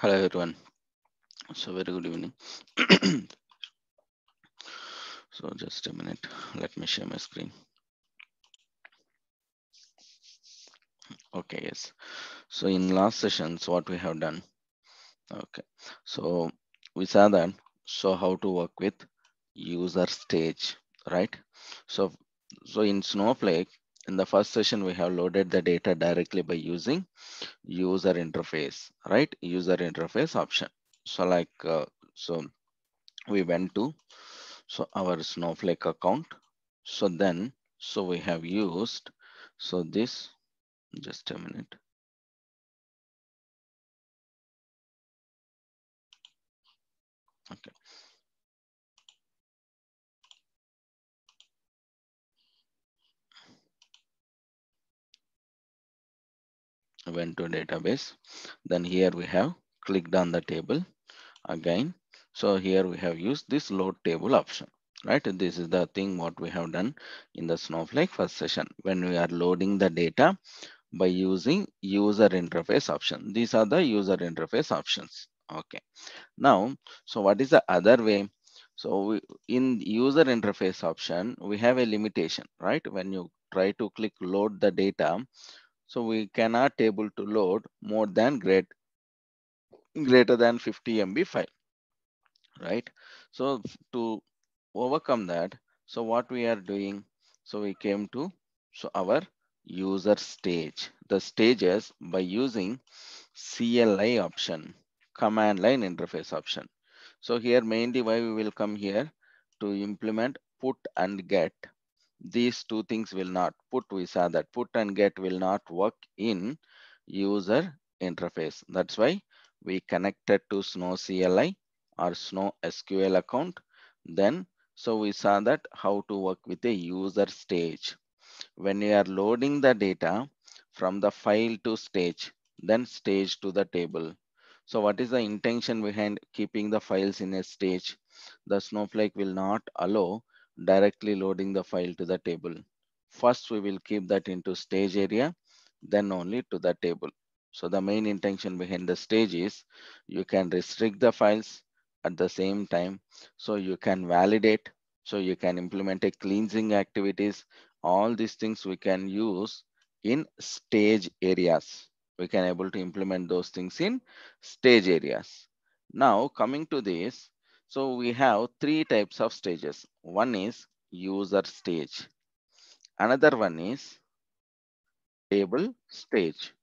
Hello everyone. So very good evening. So just a minute. Let me share my screen. Okay, yes. So in last sessions, what we have done. Okay. So we saw that. So how to work with user stage, right? So in Snowflake, in the first session, we have loaded the data directly by using user interface, right? User interface option. So so we went to our Snowflake account. So then, we have used, this, just a minute. Okay. Went to database. Then here we have clicked on the table again. So here we have used this load table option, right? This is the thing what we have done in the Snowflake first session when we are loading the data by using user interface option. These are the user interface options. Okay. Now, so what is the other way? So in user interface option, we have a limitation, right? When you try to click load the data, so we cannot able to load more than greater than 50 MB file, right? So to overcome that, so what we are doing, so we came to our user stage, the stages by using CLI option, command line interface option. So here mainly why we will come here to implement put and get. These two things will not put, we saw that put and get will not work in user interface. That's why we connected to Snow CLI or Snow SQL account. Then so we saw that how to work with a user stage. When you are loading the data from the file to stage, then stage to the table. So what is the intention behind keeping the files in a stage? The Snowflake will not allow directly loading the file to the table. First, we will keep that into stage area, then only to the table. So the main intention behind the stage is you can restrict the files at the same time. So you can validate, so you can implement a cleansing activities. All these things we can use in stage areas. We can able to implement those things in stage areas. Now coming to this, so we have three types of stages. One is user stage. Another one is table stage.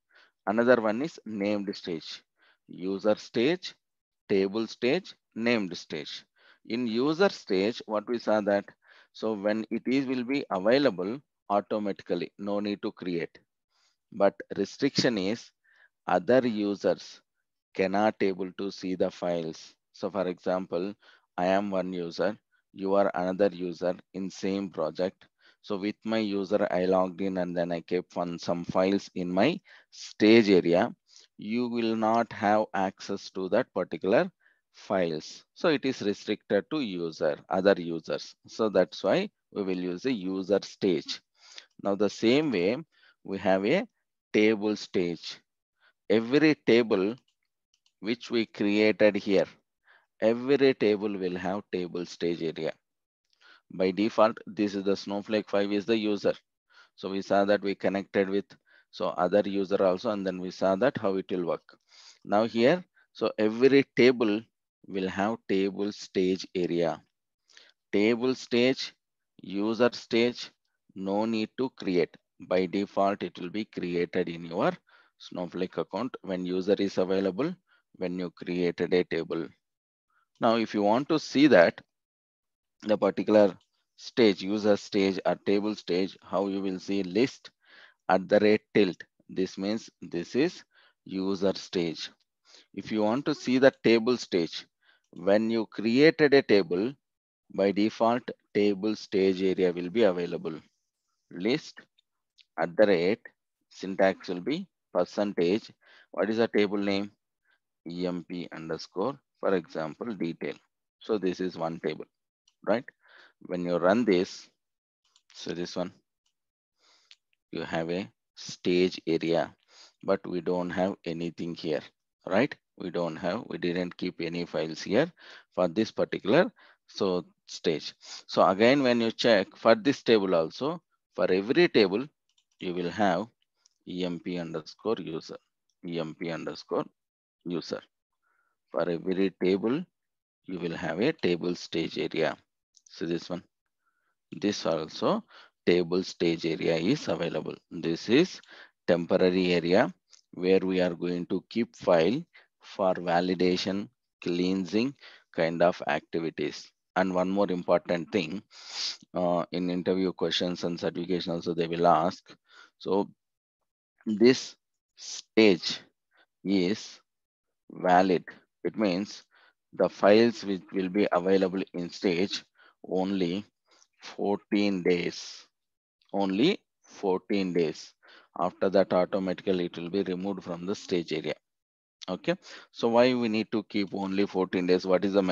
Another one is named stage. User stage, table stage, named stage. In user stage, what we saw that, so when it is will be available automatically, no need to create. But restriction is other users cannot able to see the files. So for example, I am one user, you are another user in same project. So with my user, I logged in and then I kept some files in my stage area. You will not have access to that particular files. So it is restricted to other users. So that's why we will use a user stage. Now the same way, we have a table stage. Every table which we created here, every table will have table stage area. By default, this is the Snowflake 5 is the user. So we saw that we connected with other user also, and then we saw that how it will work. Now here, so every table will have table stage area. Table stage, user stage, no need to create. By default, it will be created in your Snowflake account when user is available, when you created a table. Now, if you want to see that the particular stage, user stage or table stage, how you will see list at the rate tilt. This means this is user stage. If you want to see the table stage, when you created a table, by default, table stage area will be available. List at the rate, syntax will be percentage. What is the table name? EMP underscore, for example, detail. So this is one table, right? When you run this, so this one, you have a stage area, but we don't have anything here, right? We don't have, we didn't keep any files here for this particular so stage. So again, when you check for this table also, for every table you will have emp underscore user, emp underscore user. For every table you will have a table stage area. So this one, this also table stage area is available. This is temporary area where we are going to keep file for validation, cleansing kind of activities. And one more important thing, in interview questions and certification also they will ask. So this stage is valid. It means the files which will be available in stage only 14 days, only 14 days. After that, automatically it will be removed from the stage area. Okay, so why we need to keep only 14 days? What is the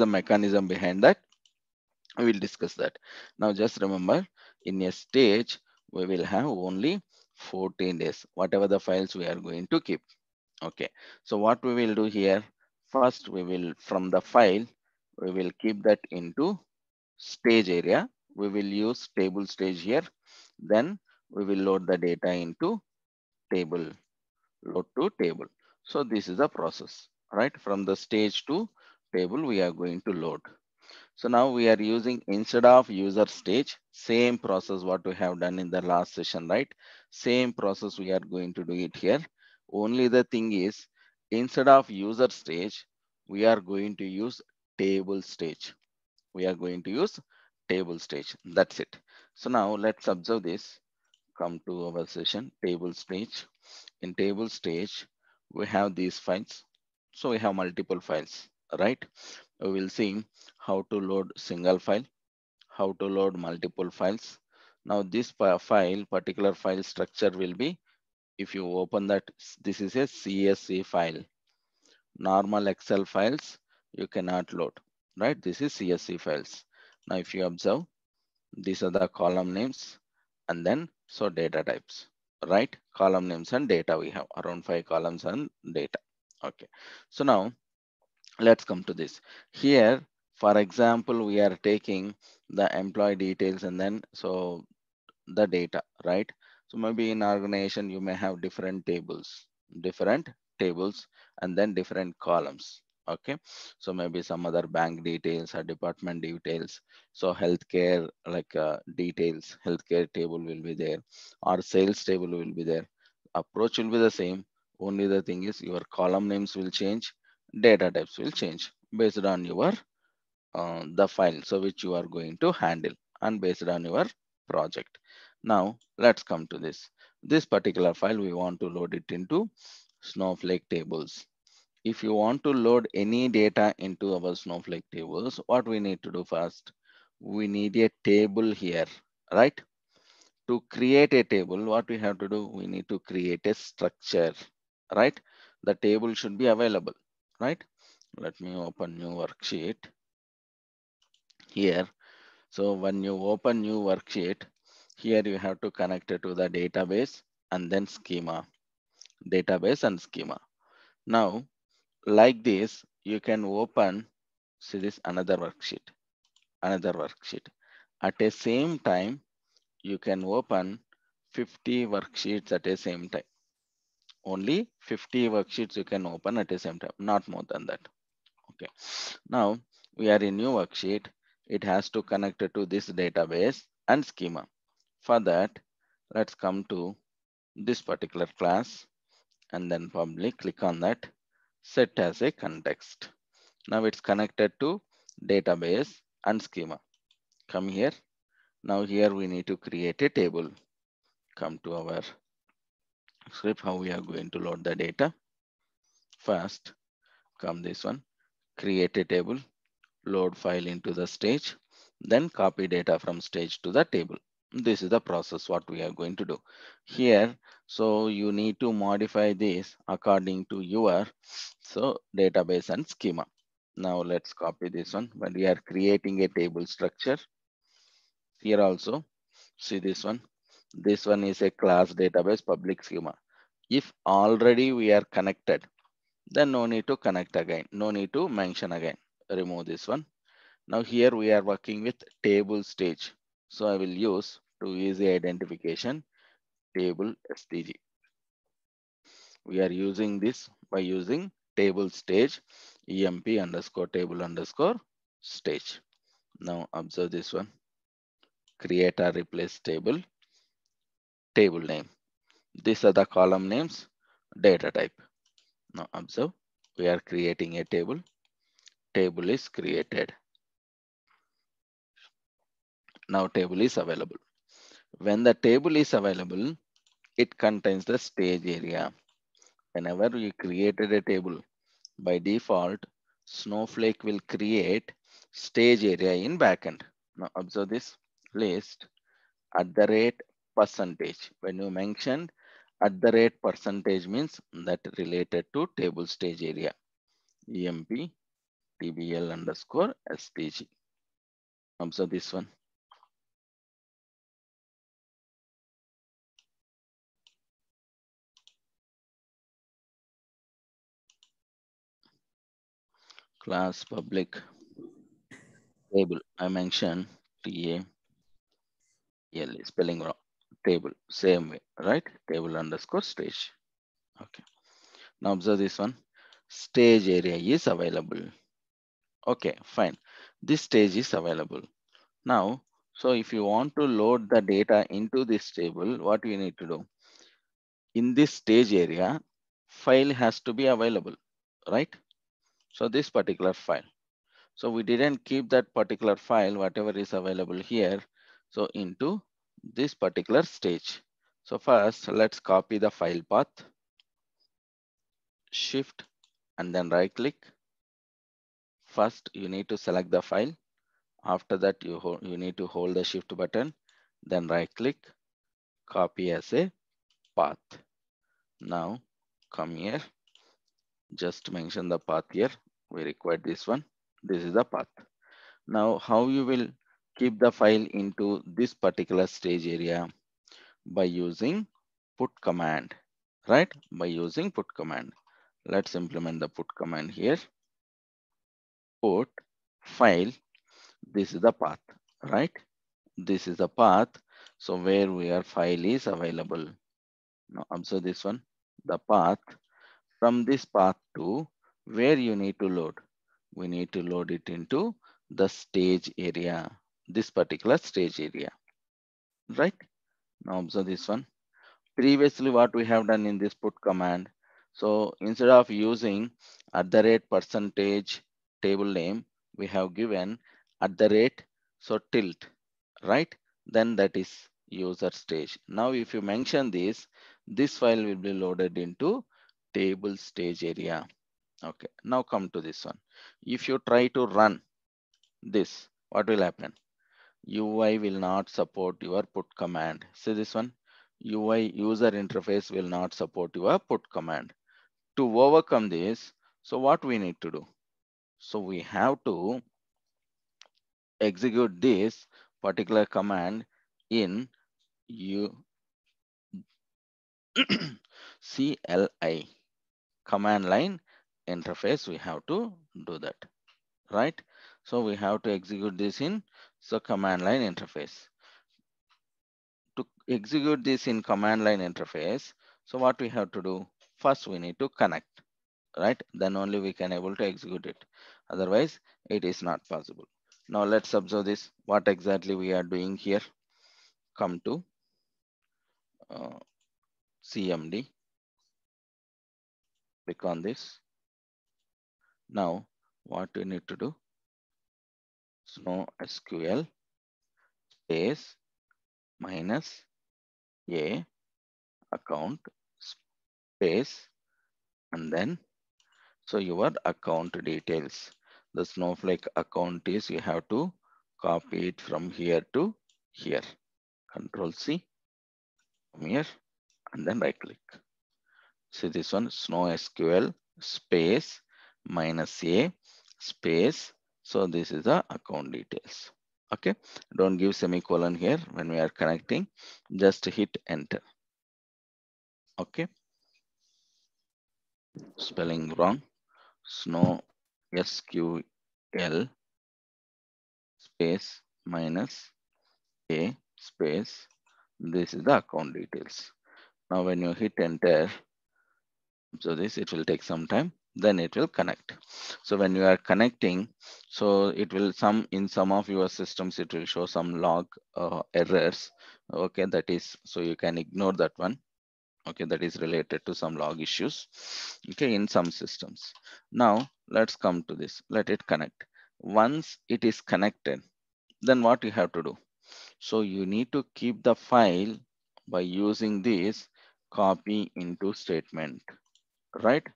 mechanism behind that? We will discuss that. Now just remember, in a stage we will have only 14 days, whatever the files we are going to keep. Okay, so what we will do here, first we will, from the file we will keep that into stage area. We will use table stage here. Then we will load the data into table, load to table. So this is the process, right? From the stage to table we are going to load. So now we are using, instead of user stage, same process what we have done in the last session, right? Same process we are going to do it here. Only the thing is, instead of user stage, we are going to use table stage. We are going to use table stage. That's it. So now let's observe this. Come to our session, table stage. In table stage, we have these files. So we have multiple files, right? We will see how to load single file, how to load multiple files. Now this particular file structure will be, if you open that, this is a CSV file. Normal Excel files you cannot load, right? This is CSV files. Now if you observe, these are the column names and then so data types, right? Column names and data, we have around 5 columns and data. Okay, so now let's come to this. Here, for example, we are taking the employee details and then so the data, right? So maybe in organization you may have different tables and then different columns. Okay, so maybe some other bank details or department details. So healthcare, like details, healthcare table will be there, or sales table will be there. Approach will be the same. Only the thing is your column names will change, data types will change based on your the file so which you are going to handle and based on your project. Now let's come to this particular file. We want to load it into Snowflake tables. If you want to load any data into our Snowflake tables, what we need to do first, we need a table here, right? To create a table, what we have to do, we need to create a structure, right? The table should be available, right? Let me open new worksheet here. So when you open new worksheet, here you have to connect it to the database and then schema, database and schema. Now, like this, you can open, see this another worksheet. At the same time, you can open 50 worksheets at the same time. Only 50 worksheets you can open at the same time, not more than that. Okay. Now we are in new worksheet. It has to connect it to this database and schema. For that, let's come to this particular class and then public, click on that, set as a context. Now it's connected to database and schema. Come here. Now here we need to create a table. Come to our script, how we are going to load the data. First, come this one, create a table, load file into the stage, then copy data from stage to the table. This is the process what we are going to do here. So you need to modify this according to your so database and schema. Now let's copy this one. When we are creating a table structure, here also see this one. This one is a class database public schema. If already we are connected, then no need to connect again. No need to mention again. Remove this one. Now here we are working with table stage. So I will use to easy identification table STG. We are using this by using table stage emp underscore table underscore stage. Now observe this one. Create or replace table, table name. These are the column names, data type. Now observe, we are creating a table. Table is created. Now table is available. When the table is available, it contains the stage area. Whenever we created a table, by default, Snowflake will create stage area in backend. Now observe this list at the rate percentage. When you mentioned at the rate percentage means that related to table stage area. emp tbl underscore stg. Observe this one. Class public table. I mentioned ta spelling wrong. Table same way, right? Table underscore stage. Okay. Now observe this one. Stage area is available. Okay, fine. This stage is available. Now, so if you want to load the data into this table, what we need to do? In this stage area, file has to be available, right? So this particular file. So we didn't keep that particular file, whatever is available here. So into this particular stage. So first, let's copy the file path, shift, and then right click. First, you need to select the file. After that, you need to hold the shift button, then right click, copy as a path. Now come here, just mention the path here. We require this one. This is the path. Now how you will keep the file into this particular stage area? By using put command, right? By using put command. Let's implement the put command here. Put file, this is the path, right? This is the path. So where our file is available. Now observe this one, the path. From this path to where you need to load. We need to load it into the stage area, this particular stage area, right? Now observe this one. Previously, what we have done in this put command. So instead of using at the rate percentage table name, we have given at the rate, so tilt, right? Then that is user stage. Now, if you mention this file will be loaded into table stage area. Okay, now come to this one. If you try to run this, what will happen? UI will not support your put command. See this one? UI user interface will not support your put command. To overcome this, so what we need to do? So we have to execute this particular command in CLI command line interface. We have to do that, right? So we have to execute this in so command line interface. To execute this in command line interface, so what we have to do? First, we need to connect, right? Then only we can able to execute it. Otherwise, it is not possible. Now let's observe this. What exactly we are doing here? Come to CMD. Click on this. Now, what we need to do? Snow SQL space minus a account space and then so your account details. The Snowflake account is you have to copy it from here to here. Control C, come here and then right click. See this one, Snow SQL space minus a space. So this is the account details. Okay, don't give semicolon here when we are connecting, just hit enter. Okay, spelling wrong. Snow SQL space minus A space. This is the account details. Now when you hit enter, so this it will take some time, then it will connect. So when you are connecting, so it will some in some of your systems it will show some log errors. Okay, that is, so you can ignore that one. Okay, that is related to some log issues. Okay, in some systems. Now let's come to this, let it connect. Once it is connected, then what you have to do, so you need to keep the file by using this copy into statement, right?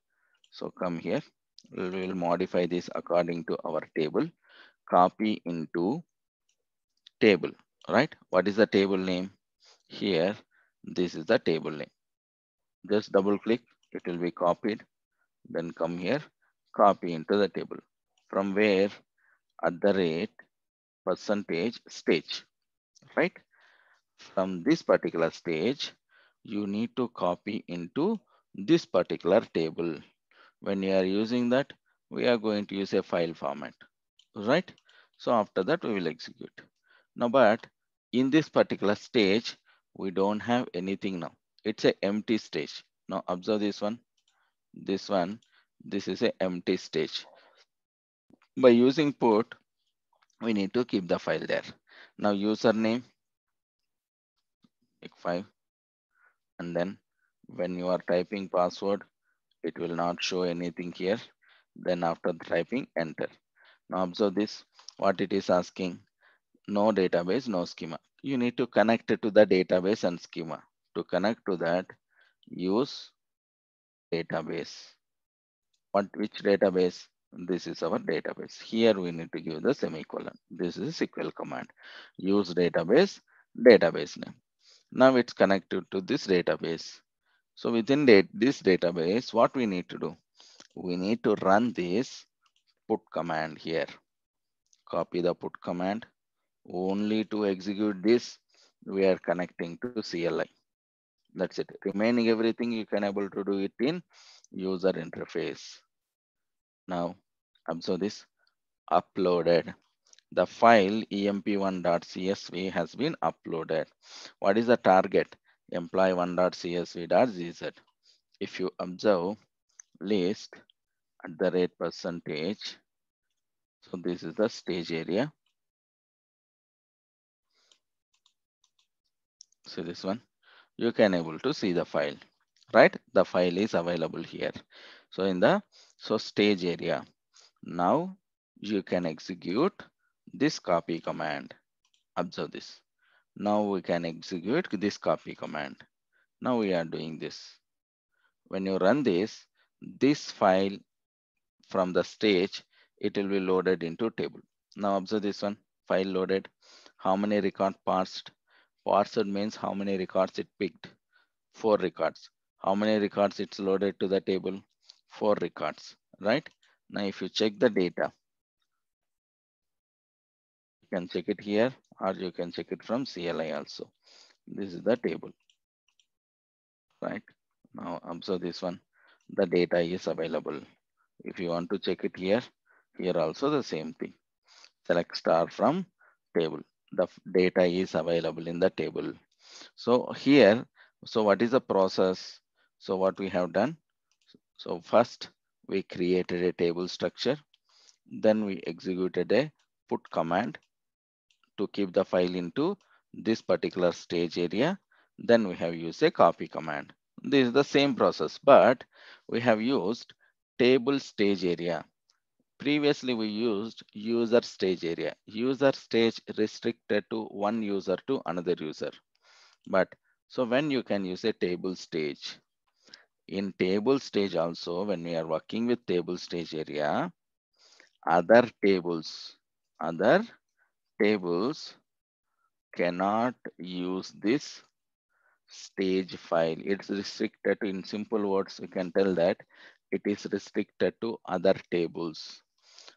So come here, we will modify this according to our table, copy into table, right? What is the table name? Here, this is the table name. Just double click, it will be copied. Then come here, copy into the table. From where? At the rate percentage stage, right? From this particular stage, you need to copy into this particular table. When you are using that, we are going to use a file format, right? So after that, we will execute. Now, but in this particular stage, we don't have anything now. It's a empty stage. Now observe this one, this one, this is a empty stage. By using put, we need to keep the file there. Now username, like 5, and then when you are typing password, it will not show anything here. Then after typing enter. Now observe this, what it is asking, no database, no schema. You need to connect it to the database and schema. To connect to that, use database. Which database? This is our database. Here we need to give the semicolon. This is a SQL command. Use database, database name. Now it's connected to this database. So within this database, what we need to do? We need to run this put command here. Copy the put command. Only to execute this, we are connecting to CLI. That's it. Remaining everything you can able to do it in user interface. Now observe this, uploaded. The file emp1.csv has been uploaded. What is the target? employee1.csv.gz. If you observe list at the rate percentage, so this is the stage area. So this one, you can able to see the file, right? The file is available here. So in the stage area, now you can execute this copy command. Observe this. Now we can execute this copy command. Now we are doing this. When you run this file from the stage, it will be loaded into table. Now observe this one, file loaded. How many record parsed? Parsed means how many records it picked. 4 records. How many records it's loaded to the table? 4 records, right? Now if you check the data, you can check it here or you can check it from CLI also. This is the table, right? Now observe this one, the data is available. If you want to check it here, here also the same thing. Select star from table. The data is available in the table. So here, so what is the process? So what we have done? So first we created a table structure. Then we executed a put command to keep the file into this particular stage area. Then we have used a copy command. This is the same process, but we have used table stage area. Previously, we used user stage area. User stage restricted to one user to another user. But so when you can use a table stage. In table stage also, when we are working with table stage area, other other tables cannot use this stage file. It's restricted to, in simple words, we can tell that it is restricted to other tables.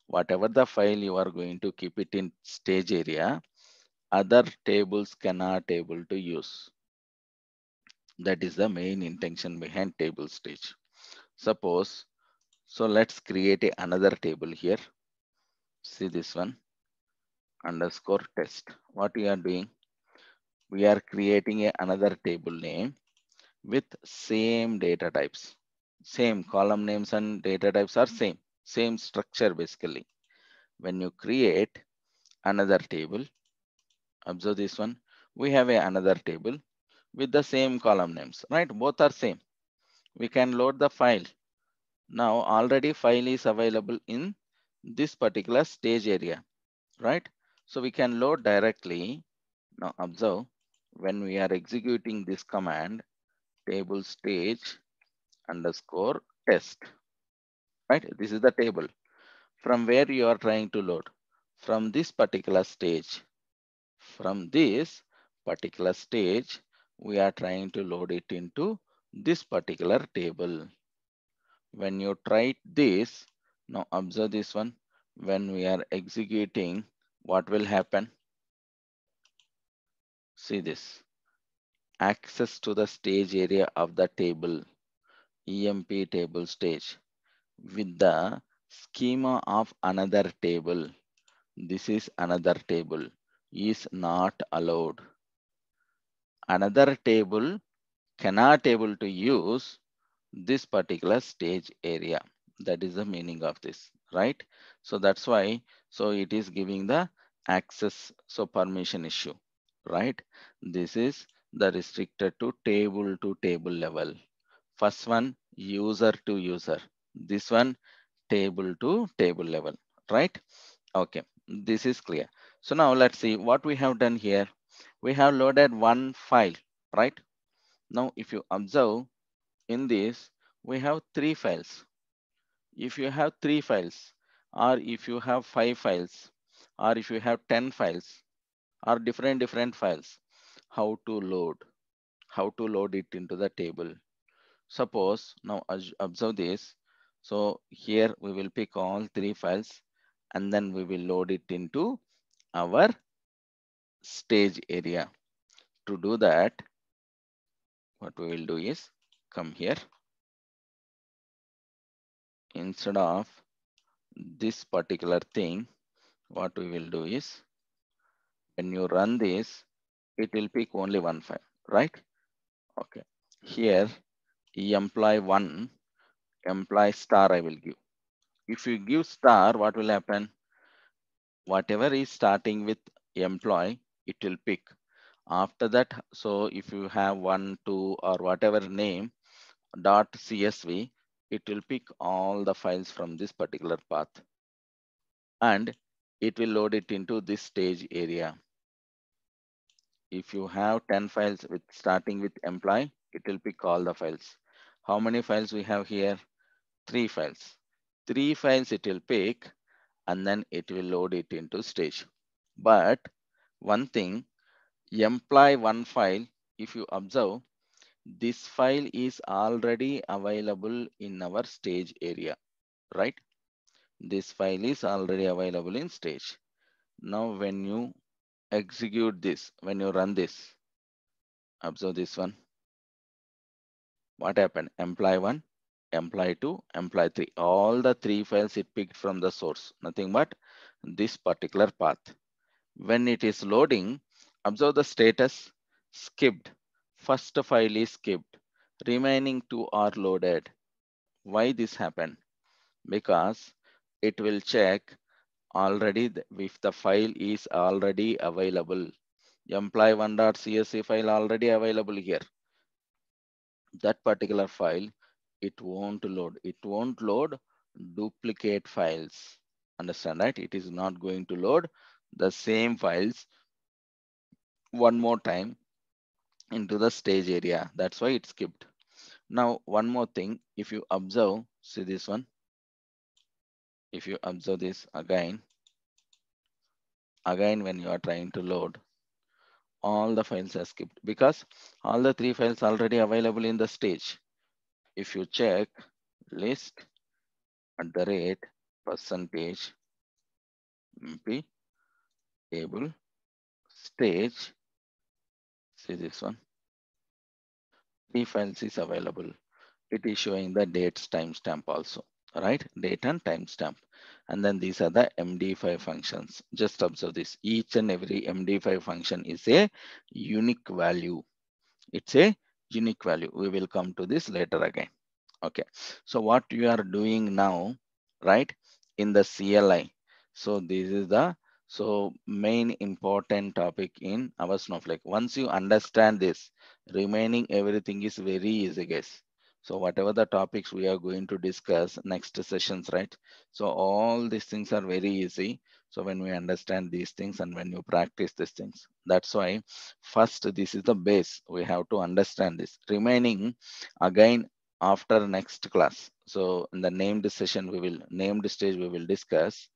Whatever the file you are going to keep it in stage area, other tables cannot able to use. That is the main intention behind table stage. Suppose, so let's create another table here. See this one, underscore test. What we are doing, we are creating another table name with same data types. Same column names and data types are same structure basically. When you create another table, observe this one, we have another table with the same column names, right? Both are same. We can load the file. Now already file is available in this particular stage area, right? So we can load directly. Now observe, when we are executing this command, table stage underscore test, right? This is the table from where you are trying to load, from this particular stage. From this particular stage, we are trying to load it into this particular table. When you try this, now observe this one, when we are executing, what will happen? See this, access to the stage area of the table, EMP table stage, with the schema of another table. This is another table, is not allowed. Another table cannot able to use this particular stage area. That is the meaning of this, right? So that's why, so it is giving the access, so permission issue, right? This is the restricted to table level. First one, user to user. This one, table to table level, right? Okay, this is clear. So now let's see what we have done here. We have loaded one file, right? Now if you observe in this, we have three files. If you have three files, or if you have five files, or if you have 10 files, or different files, how to load? How to load it into the table? Suppose now observe this. So here we will pick all three files and then we will load it into our stage area. To do that, what we will do is come here. Instead of this particular thing, what we will do is when you run this, it will pick only one file, right? Okay. Here, employee one, employee star I will give. If you give star, what will happen? Whatever is starting with employee, it will pick. After that, so if you have one, two, or whatever name, dot CSV, it will pick all the files from this particular path and it will load it into this stage area. If you have 10 files with starting with employee, it will pick all the files. How many files we have here? Three files. Three files it will pick and then it will load it into stage. But one thing, employee one file, if you observe, this file is already available in our stage area, right? This file is already available in stage. Now when you execute this, when you run this, observe this one. What happened? Employee 1, employee 2, employee 3. All the three files it picked from the source, nothing but this particular path. When it is loading, observe the status, skipped. First file is skipped. Remaining two are loaded. Why this happened? Because it will check already if the file is already available. Employee 1.csv file already available here. That particular file, it won't load. It won't load duplicate files. Understand, right? It is not going to load the same files one more time into the stage area. That's why it skipped. Now, one more thing, if you observe, see this one. If you observe this again when you are trying to load, all the files are skipped because all the three files already available in the stage. If you check list at the rate percentage MP table stage, see this one, three files is available. it is showing the dates timestamp also, right? Date and timestamp. And then these are the MD5 functions. Just observe this. Each and every MD5 function is a unique value. It's a unique value. We will come to this later again. Okay. So what you are doing now, right? In the CLI. So this is the main important topic in our Snowflake. Once you understand this, remaining everything is very easy, guys. So whatever the topics we are going to discuss next sessions, right? So all these things are very easy. So when we understand these things and when you practice these things, that's why first this is the base. We have to understand this. Remaining again after next class. So in the named session, named stage we will discuss.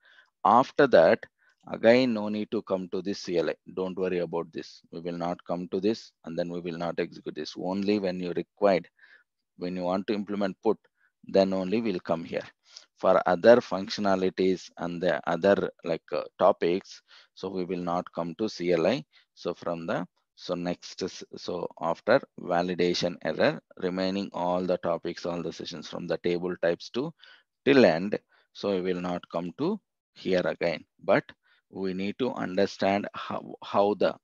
After that, again, no need to come to this CLI. Don't worry about this. We will not come to this and then we will not execute this. Only when you required, when you want to implement put, then only will come here. For other functionalities and the other topics, so we will not come to CLI. So from the next so after validation error, remaining all the topics, all the sessions from the table types to till end. So we will not come to here again, but we need to understand how the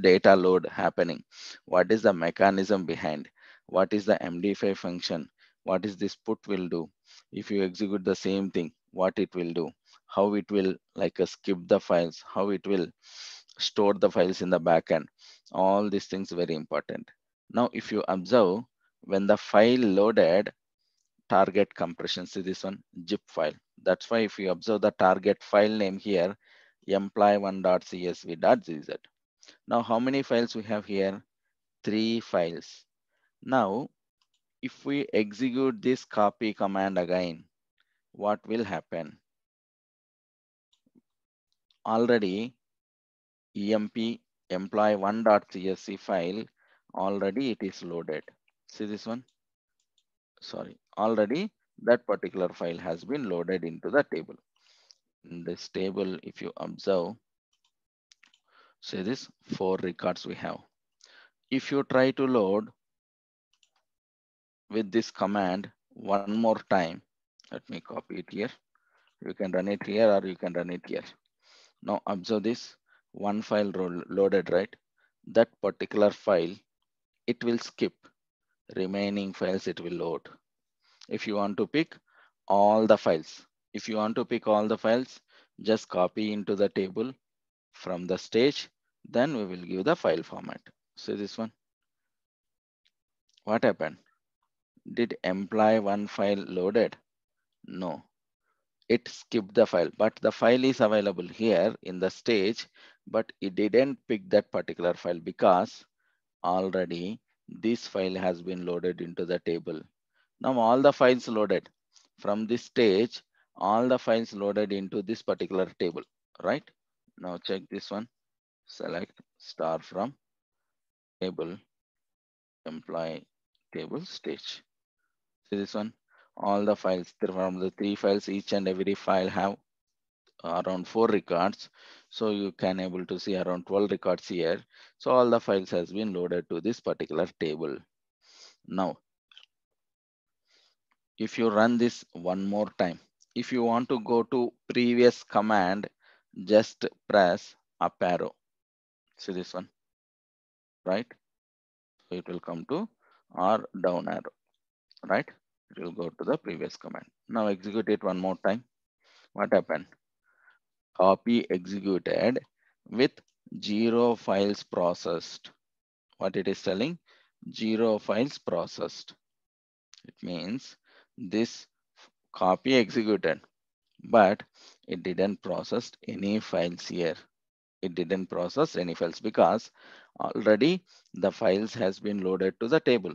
data load happening. What is the mechanism behind? What is the MD5 function? What is this put will do? If you execute the same thing, what it will do? How it will skip the files? How it will store the files in the backend? All these things very important. Now, if you observe when the file loaded, target compression, see this one, zip file. That's why if you observe the target file name here, employee1.csv.gz. Now, how many files we have here? 3 files. Now, if we execute this copy command again, what will happen? Already emp employee1.csv file, already it is loaded. See this one? Sorry, already that particular file has been loaded into the table. In this table, if you observe, say this 4 records we have. If you try to load with this command one more time, let me copy it here. You can run it here or you can run it here. Now observe this one file loaded, right? That particular file, it will skip. Remaining files it will load. If you want to pick all the files, if you want to pick all the files, just copy into the table from the stage, then we will give the file format. See this one. What happened? Did employ one file loaded? No, it skipped the file, but the file is available here in the stage, but it didn't pick that particular file because already this file has been loaded into the table. Now all the files loaded from this stage, all the files loaded into this particular table, right? Now check this one, select star from table, employee table stage. See this one, all the files from the 3 files, each and every file have around 4 records. So you can able to see around 12 records here. So all the files has been loaded to this particular table. Now, if you run this one more time, if you want to go to previous command, just press up arrow. See this one, right? So it will come to or down arrow, right? It will go to the previous command. Now execute it one more time. What happened? Copy executed with 0 files processed. What it is telling? 0 files processed. It means this copy executed, but it didn't process any files here. It didn't process any files because already the files has been loaded to the table.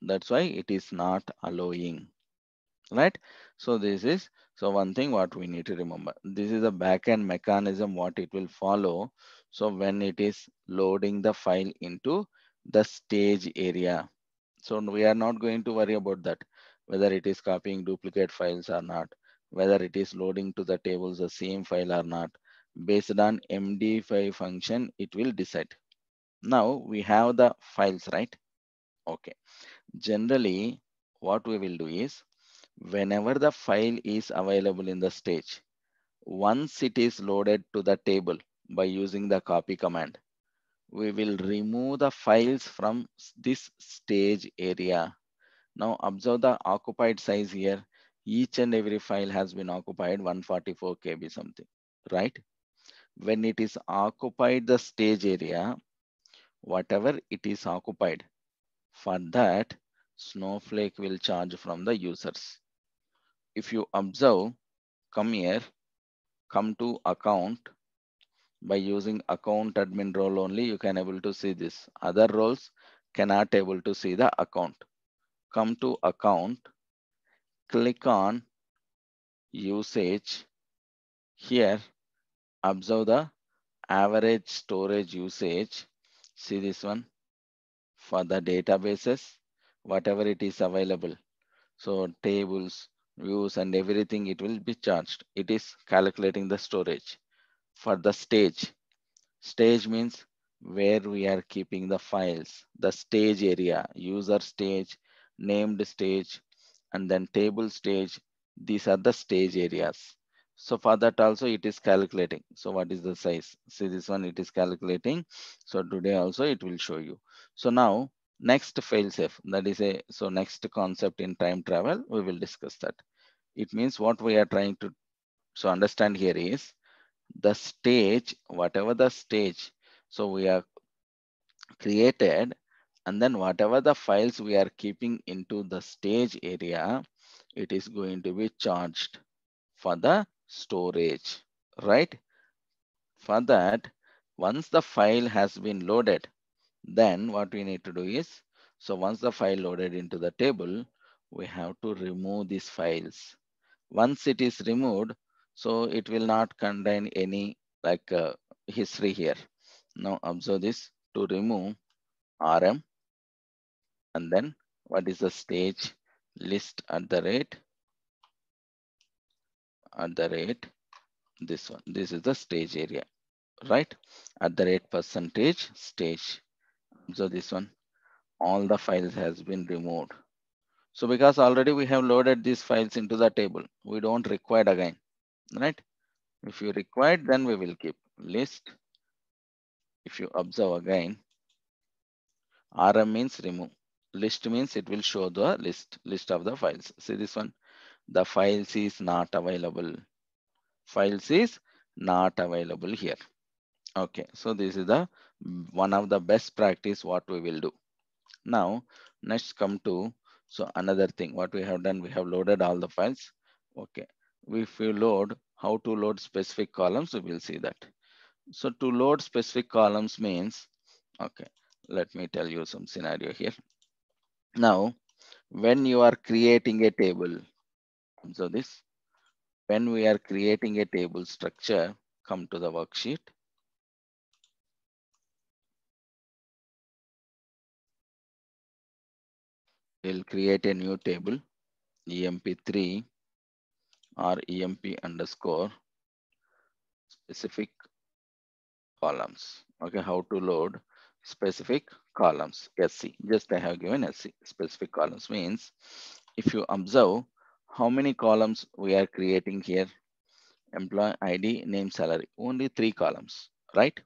That's why it is not allowing, right? So this is, so one thing what we need to remember, this is a backend mechanism what it will follow. So when it is loading the file into the stage area, so we are not going to worry about that, whether it is copying duplicate files or not, whether it is loading to the tables the same file or not. Based on MD5 function, it will decide. Now we have the files, right? Okay. Generally, what we will do is, whenever the file is available in the stage, once it is loaded to the table by using the copy command, we will remove the files from this stage area. Now observe the occupied size here. Each and every file has been occupied 144 KB something, right? When it is occupied the stage area, whatever it is occupied, for that, Snowflake will charge from the users. If you observe, come here, come to account. By using account admin role only, you can able to see this. Other roles cannot able to see the account. Come to account, click on usage. Here, observe the average storage usage. See this one for the databases, whatever it is available. So tables, views, and everything it will be charged. It is calculating the storage. For the stage, stage means where we are keeping the files, the stage area, user stage, named stage, and then table stage. These are the stage areas. So for that also it is calculating. So what is the size? See this one, it is calculating. So today also it will show you. So now next fail safe, that is a, so next concept in time travel, we will discuss that. It means what we are trying to so understand here is the stage, whatever the stage, so we are created, and then whatever the files we are keeping into the stage area, it is going to be charged for the storage, right? For that, once the file has been loaded, then what we need to do is, so once the file loaded into the table, we have to remove these files. Once it is removed, so it will not contain any like history here. Now observe this, to remove rm, and then what is the stage list at the rate this one, this is the stage area, right? At the rate percentage stage. So this one, all the files has been removed. So because already we have loaded these files into the table, we don't require again, right? If you require, then we will keep list. If you observe again, rm means remove, list means it will show the list of the files. See this one, the files is not available, files is not available here. Okay, so this is the one of the best practice what we will do. Now next come to, so another thing what we have done, we have loaded all the files. Okay, if you load, how to load specific columns, we will see that. So to load specific columns means, okay, let me tell you some scenario here. Now when you are creating a table, so this, when we are creating a table structure, come to the worksheet. We'll create a new table, emp3 or emp underscore specific columns. Okay, how to load specific columns, SC. Just I have given SC. Specific columns means, if you observe how many columns we are creating here, employee ID, name, salary, only 3 columns, right?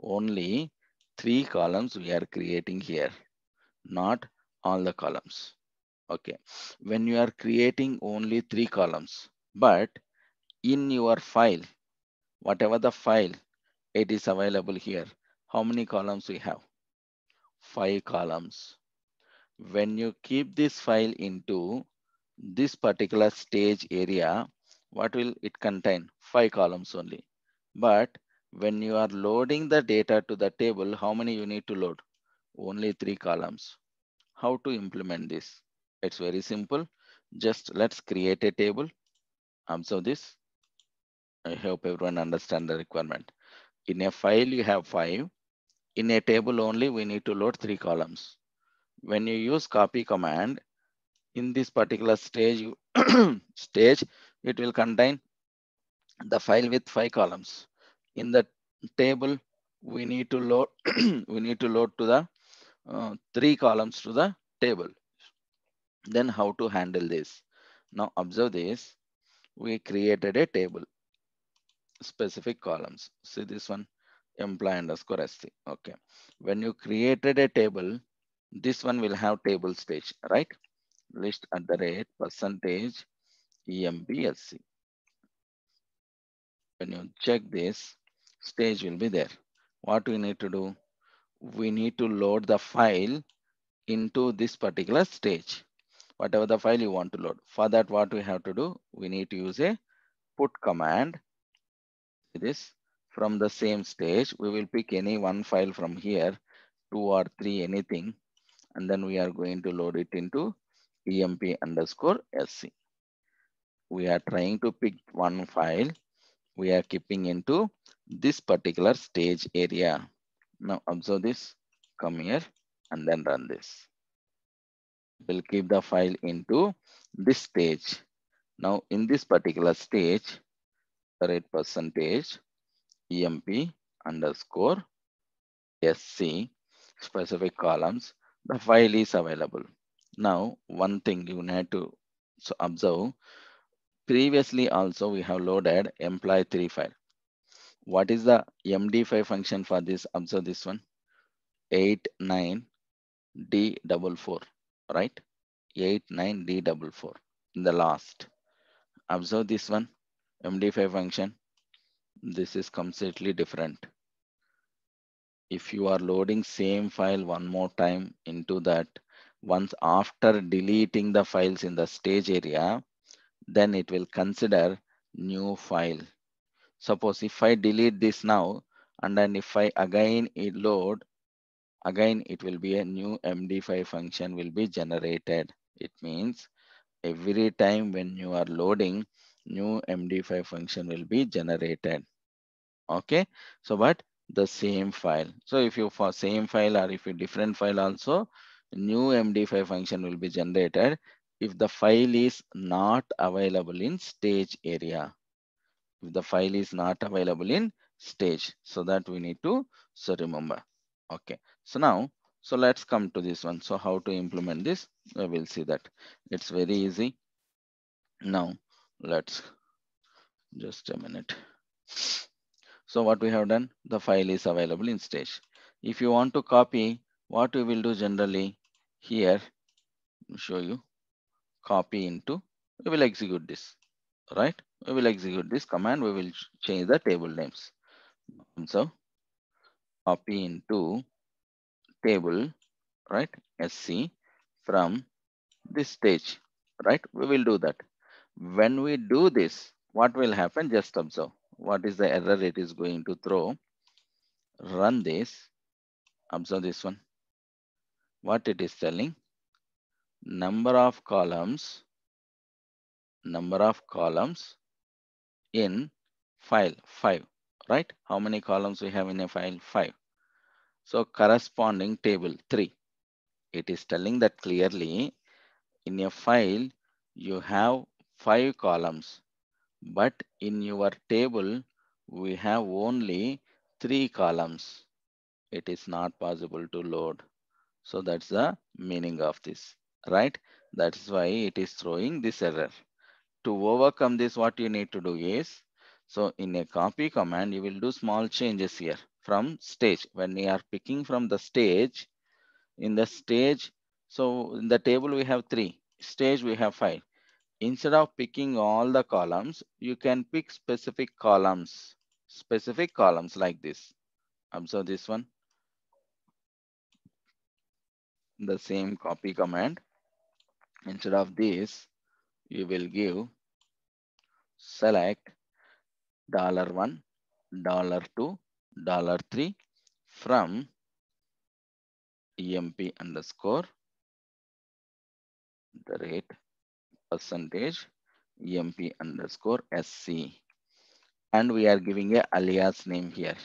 Only 3 columns we are creating here, not all the columns. Okay, when you are creating only 3 columns, but in your file, whatever the file, it is available here. How many columns we have? 5 columns. When you keep this file into this particular stage area, what will it contain? 5 columns only. But when you are loading the data to the table, how many you need to load? Only 3 columns. How to implement this? It's very simple. Just let's create a table. Observe this. I hope everyone understand the requirement. In a file, you have 5. In a table only, we need to load 3 columns. When you use copy command, in this particular stage, stage, it will contain the file with 5 columns. In the table, we need to load, we need to load to the 3 columns to the table. Then how to handle this? Now observe this. We created a table, specific columns. See this one, employee underscore SC. Okay. When you created a table, this one will have table stage, right? List at the rate percentage EMPSC. When you check this, stage will be there. What we need to do? We need to load the file into this particular stage. Whatever the file you want to load. For that, what we have to do? We need to use a put command. This from the same stage, we will pick any one file from here, two or three, anything, and then we are going to load it into EMP underscore SC. We are trying to pick one file. We are keeping into this particular stage area. Now observe this. Come here and then run this. We'll keep the file into this stage. Now in this particular stage, the rate percentage EMP underscore SC specific columns, the file is available. Now one thing you need to observe, previously also we have loaded employee3 file. What is the MD5 function for this? Observe this one, 89D44, right? 89D44 in the last. Observe this one, MD5 function. This is completely different. If you are loading same file one more time into that, once after deleting the files in the stage area, then it will consider new file. Suppose if I delete this now, and then if I again load, again it will be a new MD5 function will be generated. It means every time when you are loading, new MD5 function will be generated. Okay, so but the same file. So if you for same file or if you different file also, new MD5 function will be generated if the file is not available in stage area. If the file is not available in stage, so that we need to remember. Okay, so now let's come to this one. So how to implement this? We will see that it's very easy. Now let's just a minute. So what we have done, the file is available in stage. If you want to copy, what we will do generally here, show you, copy into, we will execute this, right? We will execute this command, we will change the table names. So copy into table, right? SC from this stage, right? We will do that. When we do this, what will happen? Just observe. What is the error it is going to throw? Run this. Observe this one. What it is telling? Number of columns in file 5, right? How many columns we have in a file? 5. So corresponding table 3. It is telling that clearly in a file you have 5 columns, but in your table we have only 3 columns. It is not possible to load. So that's the meaning of this, right? That's why it is throwing this error. To overcome this, what you need to do is, so in a copy command, you will do small changes here from stage. When you are picking from the stage, in the stage, so in the table we have 3, stage we have 5. Instead of picking all the columns, you can pick specific columns like this. Observe this one, the same copy command. Instead of this, you will give select $1, $2, $3 from EMP underscore the rate percentage EMP underscore SC. And we are giving a alias name here.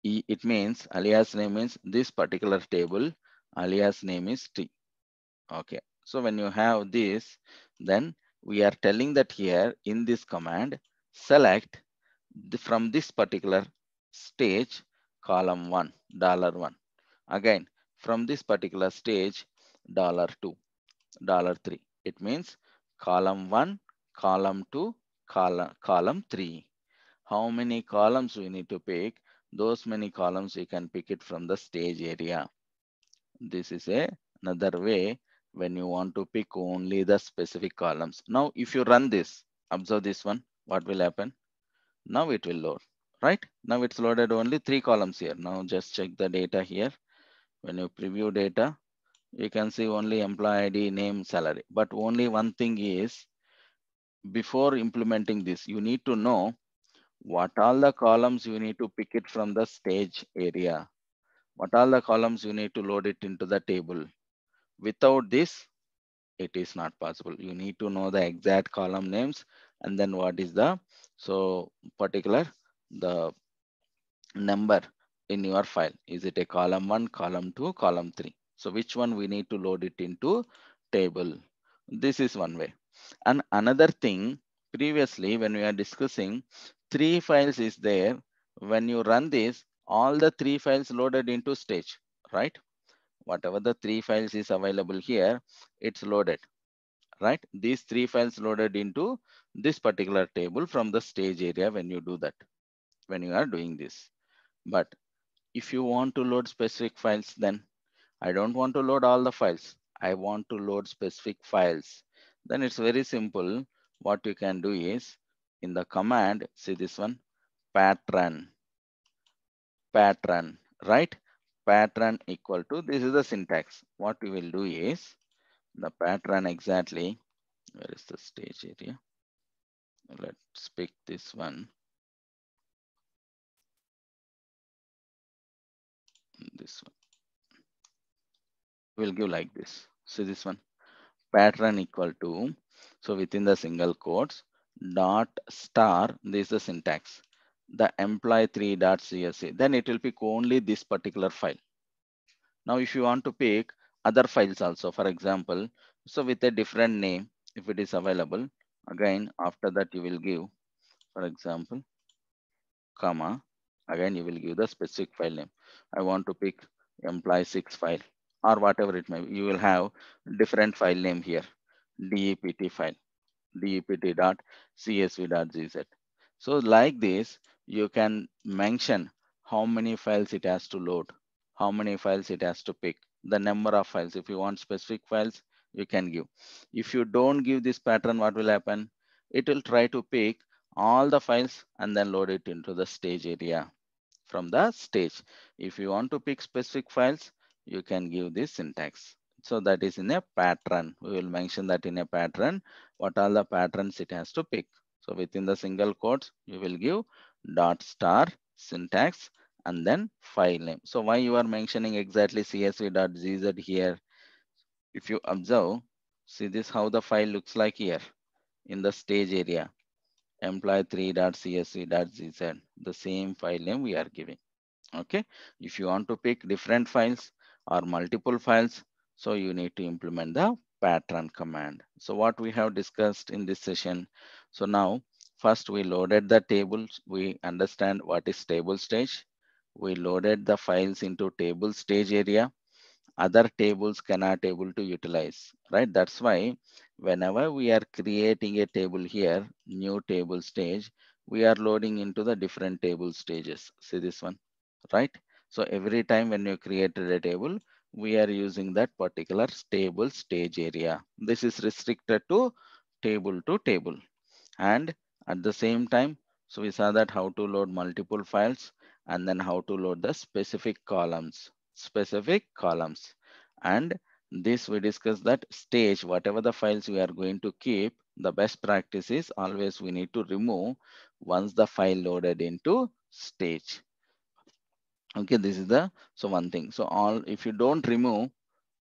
It means alias name means this particular table alias name is T. Okay. So when you have this, then we are telling that here in this command, select from this particular stage column 1, $1. Again, from this particular stage $2. $3. It means column 1, column 2, column 3. How many columns we need to pick? Those many columns we can pick it from the stage area. This is another way when you want to pick only the specific columns. Now, if you run this, observe this one, what will happen? Now it will load, right? Now it's loaded only 3 columns here. Now just check the data here. When you preview data, you can see only employee ID, name, salary. But only one thing is, before implementing this, you need to know what all the columns you need to pick it from the stage area. What all the columns you need to load it into the table. Without this, it is not possible. You need to know the exact column names and then what is the particular the number in your file. Is it a column 1, column 2, column 3? So which one we need to load it into table? This is one way. And another thing, previously when we are discussing, 3 files is there. When you run this, all the 3 files loaded into stage, right? Whatever the 3 files is available here, it's loaded, right? These 3 files loaded into this particular table from the stage area when you do that, when you are doing this. But if you want to load specific files, then I don't want to load all the files. I want to load specific files. Then it's very simple. What you can do is in the command, see this one, pattern, right? Pattern equal to, this is the syntax. What we will do is the pattern exactly, where is the stage area? Let's pick this one. This one. We'll give like this. See this one, pattern equal to, so within the single quotes, dot star, this is the syntax, the employee3.csv, then it will pick only this particular file. Now if you want to pick other files also, for example, so with a different name, if it is available, again after that you will give, for example, comma, again you will give the specific file name. I want to pick employee6 file or whatever it may be. You will have different file name here, dept file, dept.csv.gz. So like this, you can mention how many files it has to load, how many files it has to pick, the number of files. If you want specific files, you can give. If you don't give this pattern, what will happen? It will try to pick all the files and then load it into the stage area from the stage. If you want to pick specific files, you can give this syntax. So that is in a pattern. We will mention that in a pattern, what are the patterns it has to pick. So within the single quotes, you will give dot star syntax and then file name. So why you are mentioning exactly csv.gz here? If you observe, see this how the file looks like here in the stage area, employee3.csv.gz, the same file name we are giving. Okay, if you want to pick different files or multiple files, so you need to implement the pattern command. So what we have discussed in this session, so now first we loaded the tables, we understand what is table stage, we loaded the files into table stage area, other tables cannot able to utilize, right? That's why whenever we are creating a table here, new table stage, we are loading into the different table stages. See this one, right? So every time when you created a table, we are using that particular table stage area. This is restricted to table. And at the same time, so we saw that how to load multiple files and then how to load the specific columns. And this we discussed that stage, whatever the files we are going to keep, the best practice is always we need to remove once the file loaded into stage. Okay, this is the one thing. So all, if you don't remove,